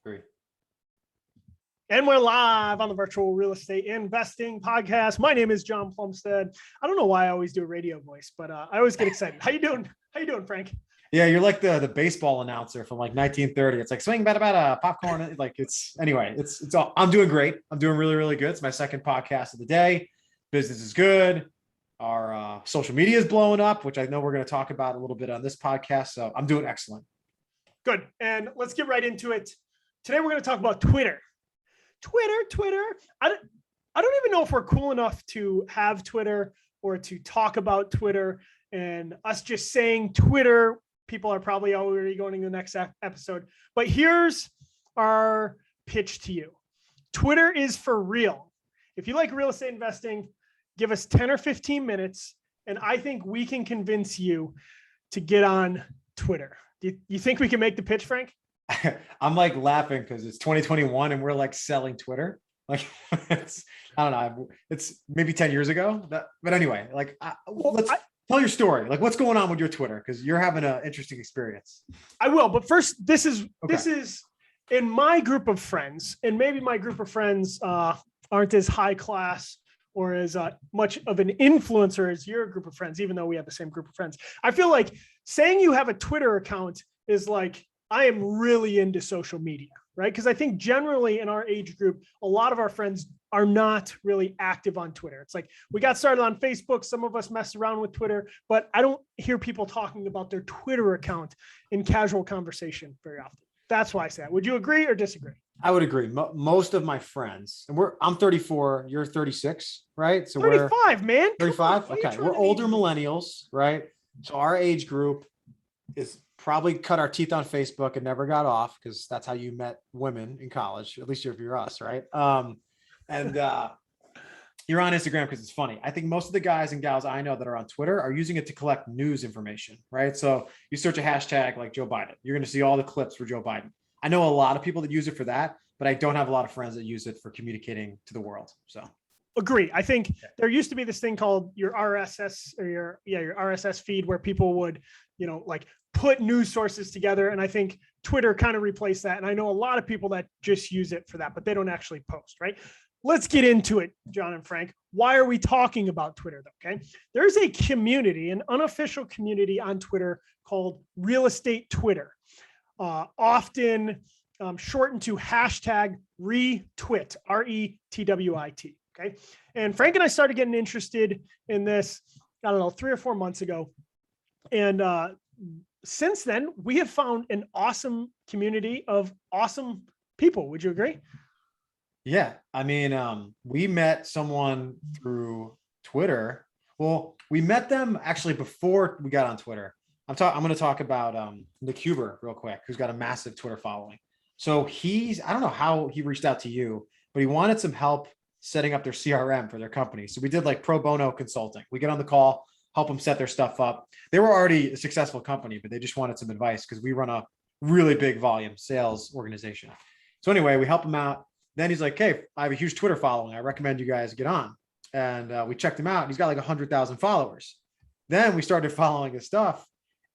Agree. And we're live on the Virtual Real Estate Investing Podcast. My name is John Plumstead. I don't know why I always do a radio voice, but I always get excited. How you doing? How you doing, Frank? Yeah, you're like the baseball announcer from like 1930. It's like swing bat about popcorn. Like it's all. I'm doing great. I'm doing really, really good. It's my second podcast of the day. Business is good. Our social media is blowing up, which I know we're going to talk about a little bit on this podcast. So I'm doing excellent. Good. And let's get right into it. Today we're going to talk about Twitter. Twitter. I don't even know if we're cool enough to have Twitter or to talk about Twitter. And us just saying Twitter, people are probably already going to the next episode. But here's our pitch to you. Twitter is for real. If you like real estate investing, give us 10 or 15 minutes, and I think we can convince you to get on Twitter. Do you think we can make the pitch, Frank? I'm like laughing because it's 2021 and we're like selling Twitter. Like I don't know. It's maybe 10 years ago. But anyway, like let's tell your story. Like what's going on with your Twitter? Because you're having an interesting experience. I will. But first, this is in my group of friends, and maybe my group of friends aren't as high class or as much of an influencer as your group of friends, even though we have the same group of friends. I feel like saying you have a Twitter account is like, I am really into social media, right? Because I think generally in our age group, a lot of our friends are not really active on Twitter. It's like we got started on Facebook. Some of us mess around with Twitter, but I don't hear people talking about their Twitter account in casual conversation very often. That's why I say that. Would you agree or disagree? I would agree. Most of my friends, and I'm 34, you're 36, right? So 35, man. 35. Okay. We're older millennials, right? So our age group is probably cut our teeth on Facebook and never got off because that's how you met women in college, at least if you're us, right? And you're on Instagram because it's funny. I think most of the guys and gals I know that are on Twitter are using it to collect news information, right? So you search a hashtag like Joe Biden, you're going to see all the clips for Joe Biden. I know a lot of people that use it for that, but I don't have a lot of friends that use it for communicating to the world. So agree. I think there used to be this thing called your RSS or your RSS feed where people would, like put news sources together. And I think Twitter kind of replaced that. And I know a lot of people that just use it for that, but they don't actually post, right? Let's get into it, John and Frank. Why are we talking about Twitter though? Okay. There's a community, an unofficial community on Twitter called Real Estate Twitter, often shortened to hashtag retwit, RETWIT. Okay. And Frank and I started getting interested in this, I don't know, 3 or 4 months ago. And since then, we have found an awesome community of awesome people. Would you agree? Yeah. I mean, we met someone through Twitter. Well, we met them actually before we got on Twitter. I'm going to talk about Nick Huber real quick, who's got a massive Twitter following. So I don't know how he reached out to you, but he wanted some help setting up their CRM for their company. So we did like pro bono consulting. We get on the call, help them set their stuff up. They were already a successful company, but they just wanted some advice because we run a really big volume sales organization. So anyway, we help them out. Then he's like, hey, I have a huge Twitter following. I recommend you guys get on. And we checked him out. He's got like 100,000 followers. Then we started following his stuff.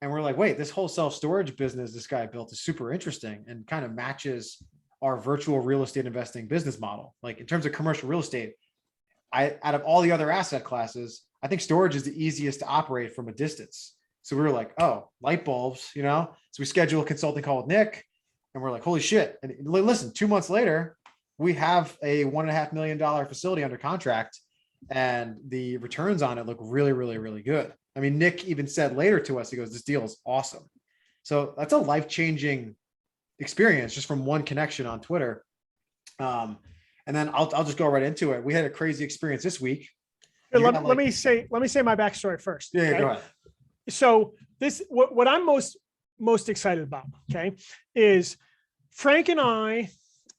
And we're like, wait, this whole self-storage business this guy built is super interesting and kind of matches our virtual real estate investing business model. Like in terms of commercial real estate, out of all the other asset classes, I think storage is the easiest to operate from a distance. So we were like, oh, light bulbs, So we schedule a consulting call with Nick and we're like, holy shit. And listen, 2 months later, we have a $1.5 million facility under contract and the returns on it look really, really, really good. I mean, Nick even said later to us, he goes, this deal is awesome. So that's a life-changing experience just from one connection on Twitter. And then I'll just go right into it. We had a crazy experience this week. Let me say my backstory first. Yeah, okay? Go ahead. So what I'm most excited about, okay, is Frank and I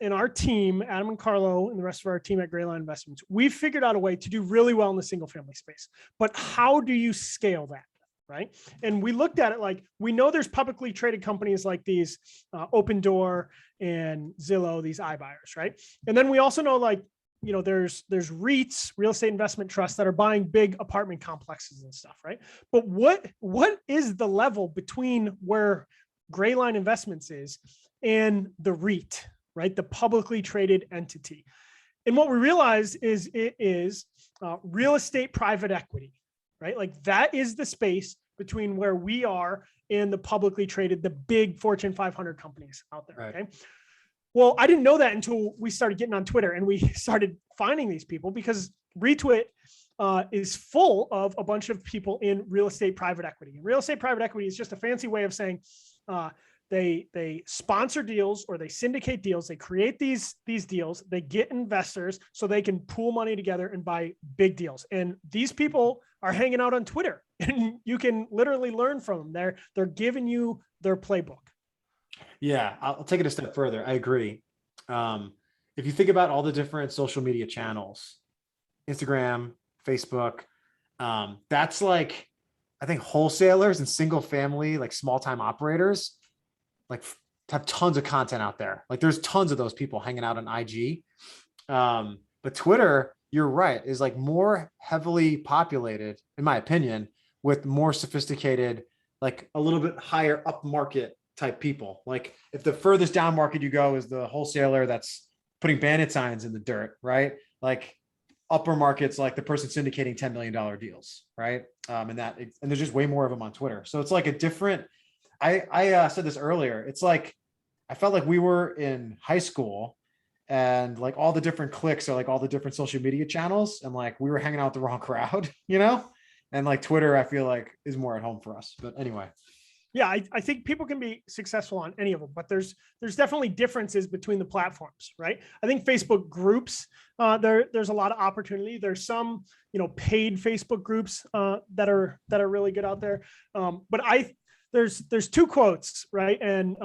and our team, Adam and Carlo and the rest of our team at Greyline Investments, we've figured out a way to do really well in the single family space. But how do you scale that? Right. And we looked at it like, we know there's publicly traded companies like these Open Door and Zillow, these iBuyers. Right. And then we also know like, there's REITs, real estate investment trusts, that are buying big apartment complexes and stuff. Right. But what is the level between where Greyline Investments is and the REIT? right? The publicly traded entity. And what we realized is it is real estate private equity, right? Like that is the space between where we are and the publicly traded, the big Fortune 500 companies out there. Right. Okay. Well, I didn't know that until we started getting on Twitter and we started finding these people, because Retweet is full of a bunch of people in real estate private equity. And real estate private equity is just a fancy way of saying they sponsor deals or they syndicate deals. They create these deals. They get investors so they can pool money together and buy big deals. And these people are hanging out on Twitter, and you can literally learn from them. They're giving you their playbook. Yeah, I'll take it a step further. I agree. If you think about all the different social media channels, Instagram, Facebook, that's like, I think wholesalers and single family, like small time operators, like have tons of content out there. Like there's tons of those people hanging out on IG. But Twitter, you're right, is like more heavily populated, in my opinion, with more sophisticated, like a little bit higher up market type people. Like if the furthest down market you go is the wholesaler that's putting bandit signs in the dirt, right? Like upper markets, like the person syndicating $10 million deals, right? And there's just way more of them on Twitter. So it's like a different, I said this earlier. It's like, I felt like we were in high school and like all the different cliques are like all the different social media channels. And like, we were hanging out with the wrong crowd, and like Twitter, I feel like is more at home for us, but anyway. Yeah, I think people can be successful on any of them, but there's definitely differences between the platforms, right? I think Facebook groups, there's a lot of opportunity. There's some, paid Facebook groups that are really good out there. But there's two quotes, right? And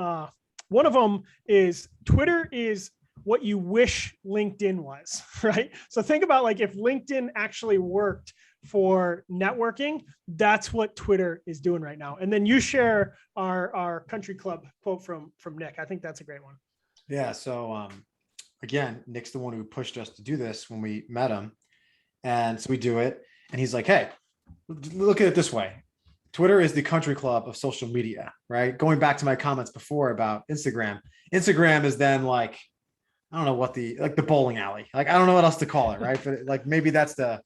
one of them is Twitter is what you wish LinkedIn was, right? So think about like if LinkedIn actually worked for networking, that's what Twitter is doing right now. And then you share our country club quote from Nick. I think that's a great one. Yeah. So again, Nick's the one who pushed us to do this when we met him. And so we do it. And he's like, hey, look at it this way. Twitter is the country club of social media, right? Going back to my comments before about Instagram. Instagram is then like, I don't know what the bowling alley. Like, I don't know what else to call it, right? But like maybe that's the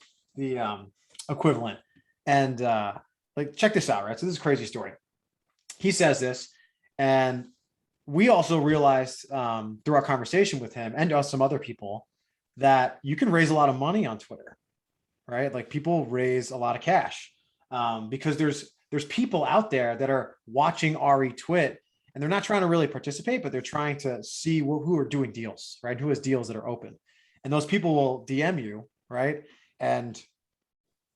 equivalent. And like, check this out, right? So this is a crazy story. He says this, and we also realized through our conversation with him and some other people that you can raise a lot of money on Twitter, right? Like people raise a lot of cash because there's people out there that are watching Ari Twit and they're not trying to really participate, but they're trying to see who are doing deals, right? Who has deals that are open. And those people will DM you, right? And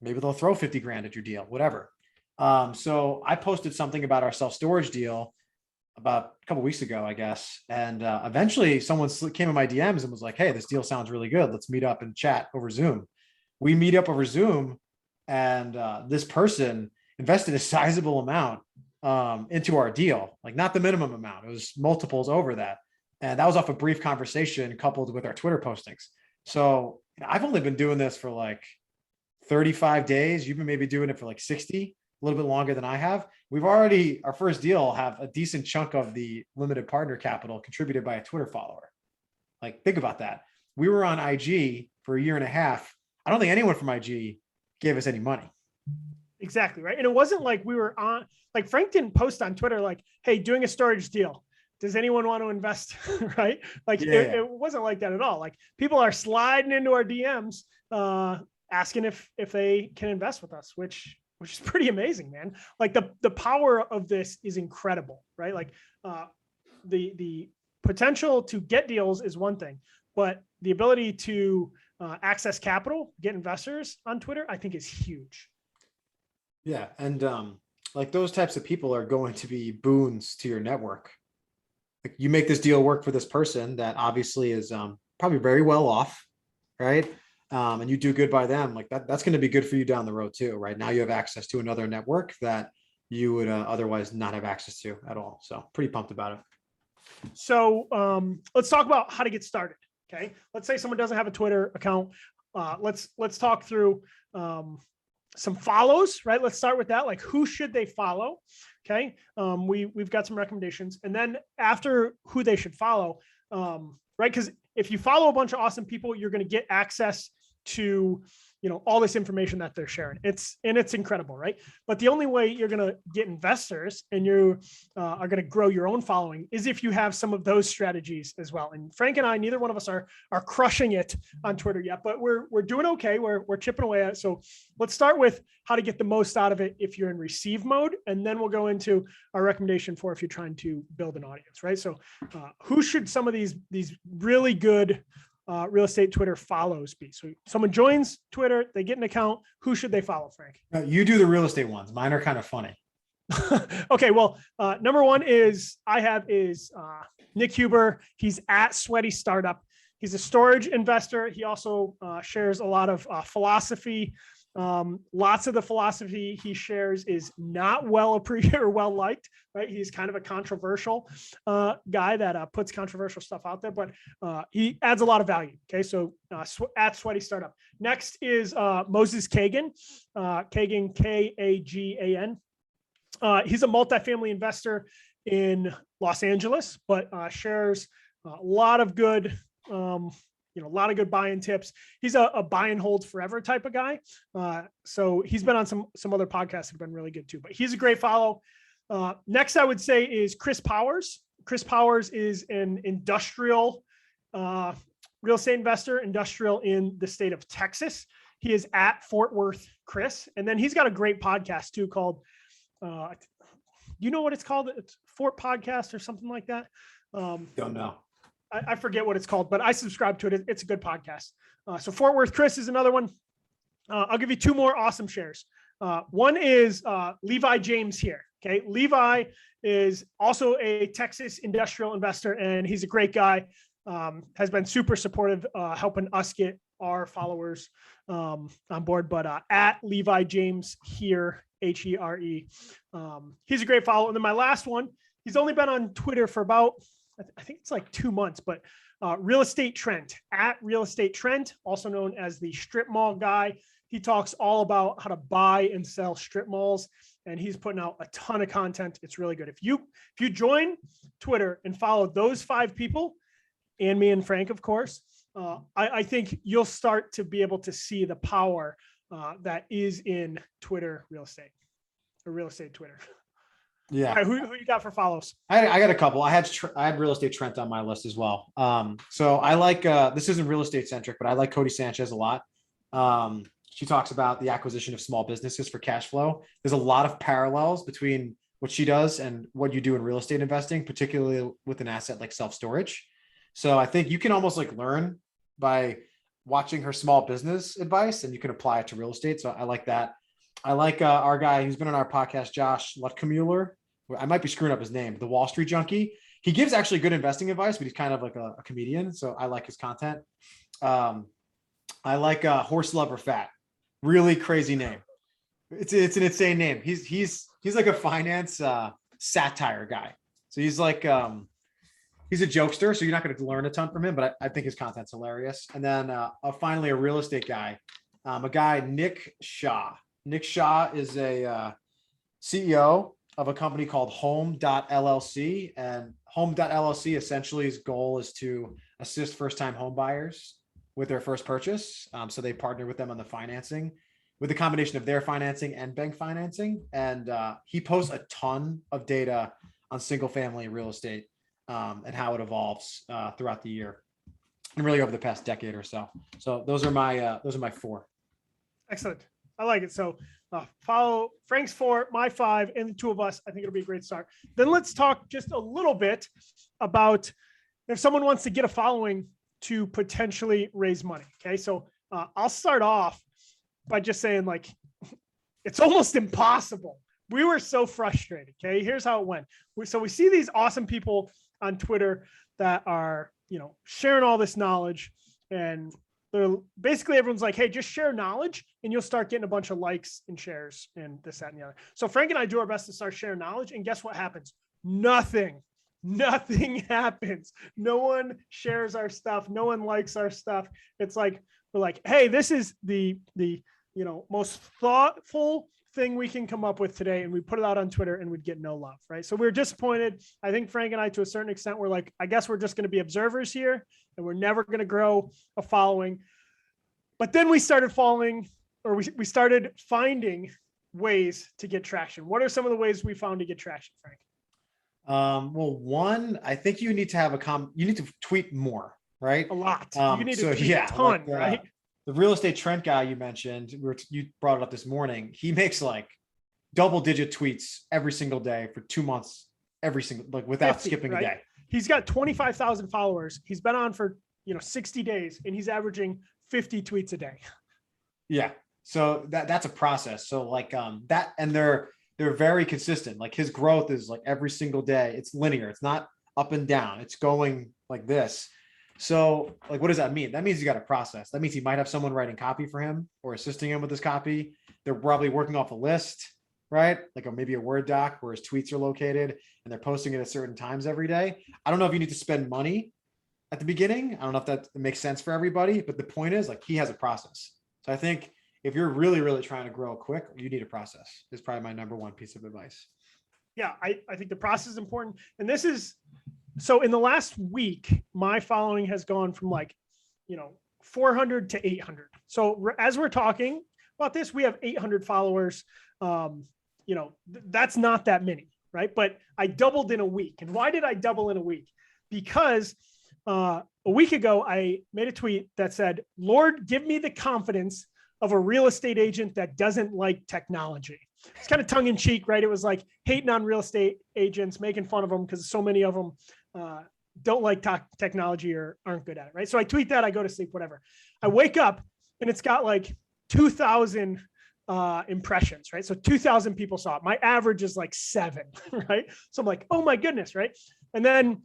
maybe they'll throw 50 grand at your deal, whatever. So I posted something about our self-storage deal about a couple of weeks ago, I guess. And eventually someone came in my DMs and was like, hey, this deal sounds really good. Let's meet up and chat over Zoom. We meet up over Zoom, and this person invested a sizable amount into our deal, like not the minimum amount. It was multiples over that. And that was off a brief conversation coupled with our Twitter postings. So I've only been doing this for like 35 days. You've been maybe doing it for like 60, a little bit longer than I have. We've already, our first deal, have a decent chunk of the limited partner capital contributed by a Twitter follower. Like, think about that. We were on IG for a year and a half. I don't think anyone from IG gave us any money. Exactly. Right. And it wasn't like we were on, like Frank didn't post on Twitter, like, hey, doing a storage deal. Does anyone want to invest? Right. Like it wasn't like that at all. Like people are sliding into our DMs, asking if they can invest with us, which is pretty amazing, man. Like the power of this is incredible, right? Like the potential to get deals is one thing, but the ability to access capital, get investors on Twitter, I think is huge. Yeah. And like those types of people are going to be boons to your network. Like you make this deal work for this person that obviously is probably very well off, right? And you do good by them, like that's going to be good for you down the road too, right? Now you have access to another network that you would otherwise not have access to at all. So pretty pumped about it. So let's talk about how to get started. Okay. Let's say someone doesn't have a Twitter account. Let's talk through some follows, right? Let's start with that. Like, who should they follow? Okay. We've got some recommendations. And then after who they should follow, right? Because if you follow a bunch of awesome people, you're going to get access to, all this information that they're sharing. It's incredible, right? But the only way you're going to get investors and you are going to grow your own following is if you have some of those strategies as well. And Frank and I, neither one of us are crushing it on Twitter yet, but we're doing okay. We're chipping away at it. So let's start with how to get the most out of it if you're in receive mode, and then we'll go into our recommendation for if you're trying to build an audience, right? So who should some of these really good real estate Twitter follows be? So someone joins Twitter, they get an account. Who should they follow, Frank? You do the real estate ones. Mine are kind of funny. Okay. Well, number one is Nick Huber. He's at Sweaty Startup. He's a storage investor. He also shares a lot of philosophy. Lots of the philosophy he shares is not well appreciated or well liked, right? He's kind of a controversial guy that puts controversial stuff out there, but he adds a lot of value. Okay, so at Sweaty Startup. Next is Moses Kagan, Kagan, Kagan. He's a multifamily investor in Los Angeles, but shares a lot of good a lot of good buy-in tips. He's a buy and hold forever type of guy. So he's been on some other podcasts that have been really good too, but he's a great follow. Next, I would say is Chris Powers. Chris Powers is an industrial real estate investor, industrial in the state of Texas. He is at Fort Worth Chris. And then he's got a great podcast too called, you know what it's called? It's Fort Podcast or something like that. Don't know. I forget what it's called, but I subscribe to it. It's a good podcast. So Fort Worth Chris is another one. I'll give you two more awesome shares. One is Levi James here. Okay. Levi is also a Texas industrial investor, and he's a great guy. Has been super supportive, helping us get our followers on board, but at Levi James here, HERE. He's a great follow. And then my last one, he's only been on Twitter for about, I think it's like 2 months, but Real Estate Trent, at Real Estate Trent, also known as the strip mall guy. He talks all about how to buy and sell strip malls, and he's putting out a ton of content. It's really good. If you join Twitter and follow those 5 people, and me and Frank, of course, I think you'll start to be able to see the power that is in Twitter real estate, or real estate Twitter. Yeah. All right, who you got for follows? I got a couple. I had Real Estate Trent on my list as well. So I like this isn't real estate centric, but I like Cody Sanchez a lot. She talks about the acquisition of small businesses for cash flow. There's a lot of parallels between what she does and what you do in real estate investing, particularly with an asset like self-storage. So I think you can almost like learn by watching her small business advice, and you can apply it to real estate. So I like that. I like our guy who's been on our podcast, Josh Lutkemuller. I might be screwing up his name, the Wall Street Junkie. He gives actually good investing advice, but he's kind of like a comedian. So I like his content. I like Horse Lover Fat. Really crazy name. It's an insane name. He's like a finance satire guy. So he's like he's a jokester. So you're not going to learn a ton from him, but I think his content's hilarious. And then finally a real estate guy, a guy Nick Shaw. Nick Shaw is a CEO of a company called Home.LLC, and Home.LLC essentially his goal is to assist first-time home buyers with their first purchase. So they partner with them on the financing with a combination of their financing and bank financing. And he posts a ton of data on single family real estate and how it evolves throughout the year and really over the past decade or so. So those are my 4. Excellent. I like it. So follow Frank's 4, my 5, and the 2 of us. I think it'll be a great start. Then let's talk just a little bit about if someone wants to get a following to potentially raise money. Okay. So I'll start off by just saying, like, it's almost impossible. We were so frustrated. Okay. Here's how it went. So we see these awesome people on Twitter that are, sharing all this knowledge, and they're basically, everyone's like, hey, just share knowledge and you'll start getting a bunch of likes and shares and this, that, and the other. So Frank and I do our best to start sharing knowledge, and guess what happens? Nothing happens. No one shares our stuff. No one likes our stuff. It's like, we're like, hey, this is the most thoughtful thing we can come up with today, and we put it out on Twitter and we'd get no love, right? So we were disappointed. I think Frank and I, to a certain extent, were like, I guess we're just going to be observers here and we're never going to grow a following. But then we started following, or we started finding ways to get traction. What are some of the ways we found to get traction, Frank? Well, one, I think you need to have you need to tweet more, right? A lot. You need so to tweet yeah, a ton, like, right? the real estate Trent guy you mentioned, you brought it up this morning. He makes like double-digit tweets every single day for 2 months, every single, like without 50, skipping right? a day. He's got 25,000 followers. He's been on for 60 days, and he's averaging 50 tweets a day. Yeah. So that's a process. So like that, and they're very consistent. Like his growth is like every single day. It's linear. It's not up and down. It's going like this. So like, what does that mean? That means you got a process. That means he might have someone writing copy for him or assisting him with his copy. They're probably working off a list, right? Like maybe a Word doc where his tweets are located and they're posting it at certain times every day. I don't know if you need to spend money at the beginning. I don't know if that makes sense for everybody, but the point is like he has a process. So I think if you're really, really trying to grow quick, you need a process. Is probably my number one piece of advice. Yeah, I think the process is important. And this is, so in the last week, my following has gone from 400 to 800. So as we're talking about this, we have 800 followers. That's not that many, right? But I doubled in a week. And why did I double in a week? Because a week ago, I made a tweet that said, Lord, give me the confidence of a real estate agent that doesn't like technology. It's kind of tongue in cheek, right? It was like hating on real estate agents, making fun of them because so many of them don't like technology or aren't good at it, right? So I tweet that, I go to sleep, whatever. I wake up and it's got like 2,000 impressions, right? So 2,000 people saw it. My average is like 7, right? So I'm like, oh my goodness, right? And then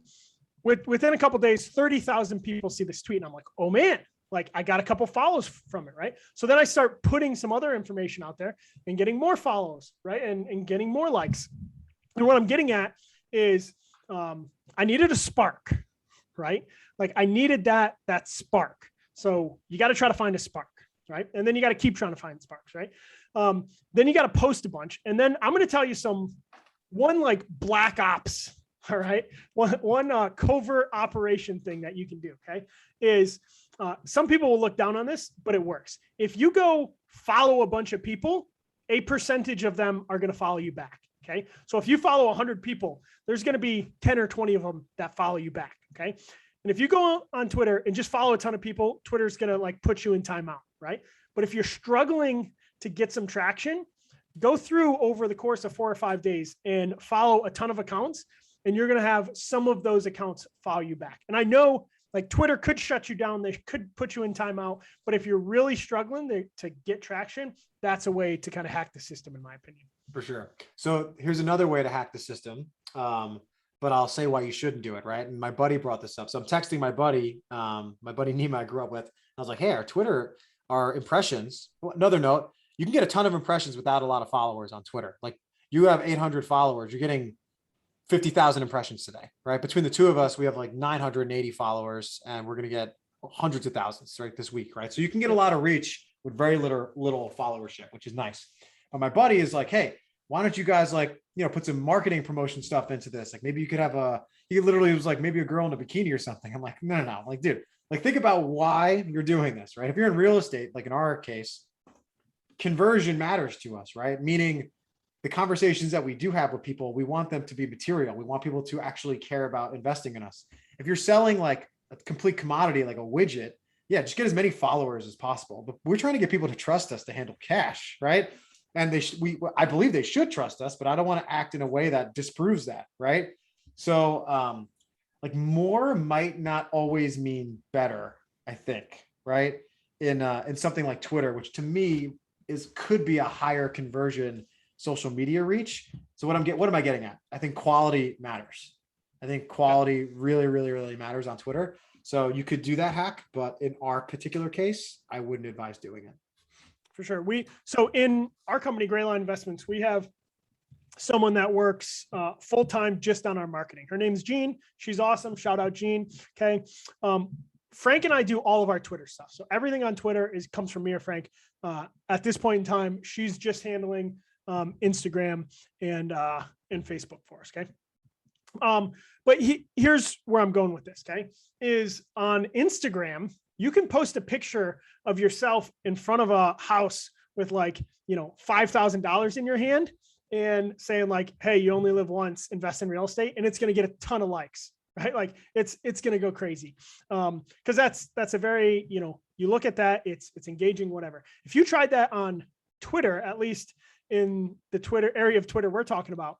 within a couple of days, 30,000 people see this tweet, and I'm like, oh man, like I got a couple follows from it, right? So then I start putting some other information out there and getting more follows, right? And getting more likes. And what I'm getting at is I needed a spark, right? Like I needed that spark. So you got to try to find a spark, right? And then you got to keep trying to find sparks, right? Then you got to post a bunch. And then I'm going to tell you one like black ops, all right? One covert operation thing that you can do, okay? Is some people will look down on this, but it works. If you go follow a bunch of people, a percentage of them are going to follow you back. Okay. So if you follow 100 people, there's going to be 10 or 20 of them that follow you back. Okay. And if you go on Twitter and just follow a ton of people, Twitter's going to like put you in timeout. Right. But if you're struggling to get some traction, go through over the course of 4 or 5 days and follow a ton of accounts, and you're going to have some of those accounts follow you back. And I know like Twitter could shut you down. They could put you in timeout. But if you're really struggling to get traction, that's a way to kind of hack the system, in my opinion. For sure. So here's another way to hack the system. But I'll say why you shouldn't do it, right? And my buddy brought this up. So I'm texting my buddy Nima I grew up with. I was like, hey, our impressions. Well, another note, you can get a ton of impressions without a lot of followers on Twitter. Like you have 800 followers, you're getting 50,000 impressions today, right? Between the two of us, we have like 980 followers, and we're going to get hundreds of thousands right this week, right? So you can get a lot of reach with very little followership, which is nice. But my buddy is like, hey, why don't you guys put some marketing promotion stuff into this? Like maybe you could have he literally was like maybe a girl in a bikini or something. I'm like, no. I'm like, dude, like think about why you're doing this, right? If you're in real estate, like in our case, conversion matters to us, right? Meaning the conversations that we do have with people, we want them to be material. We want people to actually care about investing in us. If you're selling like a complete commodity, like a widget, yeah, just get as many followers as possible. But we're trying to get people to trust us to handle cash, right? And I believe they should trust us, but I don't want to act in a way that disproves that, right? So like more might not always mean better, I think, right? In something like Twitter, which to me could be a higher conversion social media reach. So what am I getting at? I think quality matters. I think quality really, really, really matters on Twitter. So you could do that hack, but in our particular case, I wouldn't advise doing it. For sure. So in our company, Grayline Investments, we have someone that works full-time just on our marketing. Her name's Jean. She's awesome. Shout out Jean. Okay. Frank and I do all of our Twitter stuff. So everything on Twitter comes from me or Frank. At this point in time, she's just handling Instagram, and Facebook for us. Okay. But here's where I'm going with this. Okay. Is on Instagram, you can post a picture of yourself in front of a house with like, $5,000 in your hand and saying like, hey, you only live once, invest in real estate. And it's going to get a ton of likes, right? Like it's going to go crazy. Cause that's a very, you look at that, it's engaging, whatever. If you tried that on Twitter, at least in the Twitter area of Twitter we're talking about,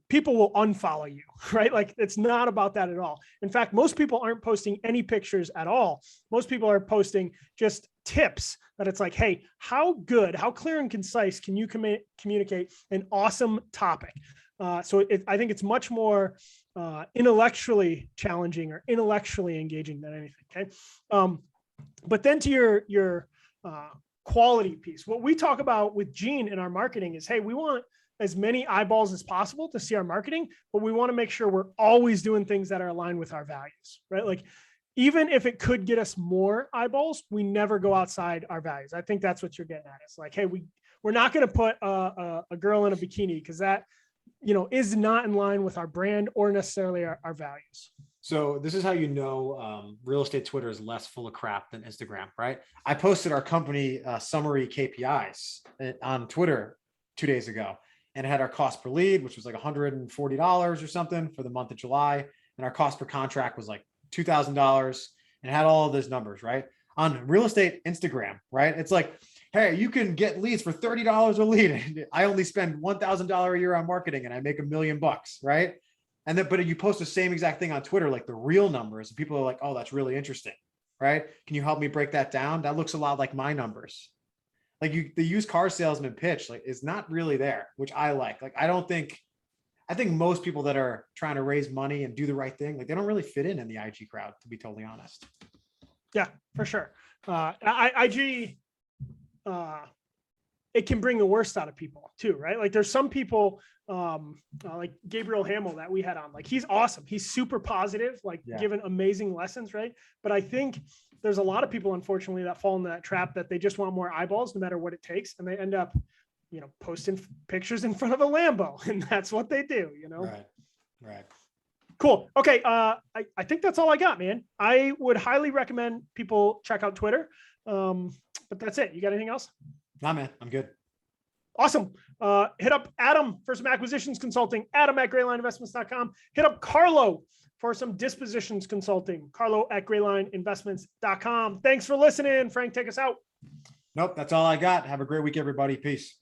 people will unfollow you, right? Like it's not about that at all. In fact, most people aren't posting any pictures at all. Most people are posting just tips that it's like, hey, how clear and concise can you communicate an awesome topic? So I think it's much more intellectually challenging or intellectually engaging than anything. Okay. But then to your quality piece, what we talk about with Gene in our marketing is, hey, we want as many eyeballs as possible to see our marketing, but we want to make sure we're always doing things that are aligned with our values, right? Like even if it could get us more eyeballs, we never go outside our values. I think that's what you're getting at. It's like, hey, we're not going to put a girl in a bikini because that, is not in line with our brand or necessarily our values. So this is how real estate Twitter is less full of crap than Instagram, right? I posted our company summary KPIs on Twitter 2 days ago. And it had our cost per lead, which was like $140 or something for the month of July. And our cost per contract was like $2,000, and it had all of those numbers, right? On real estate Instagram, right? It's like, hey, you can get leads for $30 a lead. I only spend $1,000 a year on marketing and I make $1 million, right? And then, but you post the same exact thing on Twitter, like the real numbers, and people are like, oh, that's really interesting, right? Can you help me break that down? That looks a lot like my numbers. Like the used car salesman pitch, like is not really there, which I like. Like, I think most people that are trying to raise money and do the right thing, like they don't really fit in the IG crowd, to be totally honest. Yeah, for sure. IG, it can bring the worst out of people too, right? Like there's some people like Gabriel Hamel that we had on, like he's awesome. He's super positive, like giving amazing lessons, right? But I think there's a lot of people, unfortunately, that fall into that trap that they just want more eyeballs no matter what it takes. And they end up, posting pictures in front of a Lambo, and that's what they do, Right. Cool. Okay. I think that's all I got, man. I would highly recommend people check out Twitter. But that's it. You got anything else? Nah, man, I'm good. Awesome. Hit up Adam for some acquisitions consulting, Adam@graylineinvestments.com. Hit up Carlo for some dispositions consulting, Carlo@graylineinvestments.com. Thanks for listening. Frank, take us out. Nope, that's all I got. Have a great week, everybody. Peace.